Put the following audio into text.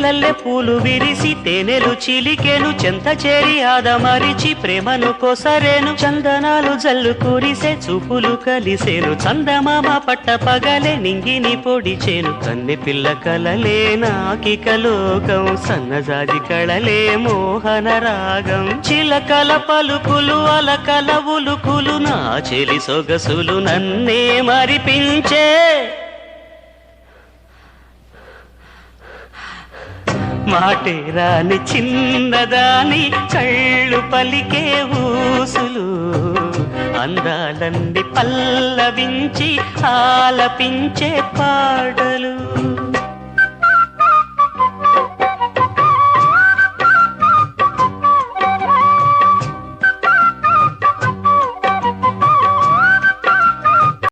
లల్లె పూలు విరిసి తేనెలు చిలికెను చెంత చేరి ఆదమరిచి ప్రేమను కొసరేను చందనాలు జల్లు కురిసే చూపులు కలిసేను చందమామ పట్ట పగలే నింగిని పొడిచేను కన్నె పిల్ల కలలే నాకిక లోకం సన్నజాజి కళలే మోహన రాగం చిలకల పలుకులు అలకల ఉలుకులు నా చెలి సొగసులు నన్నే మరిపించే మాటే రాని చిన్నదాని కళ్ళు పలికే ఊసులు అందాలన్నీ పల్లవించి ఆలపించే పాటలు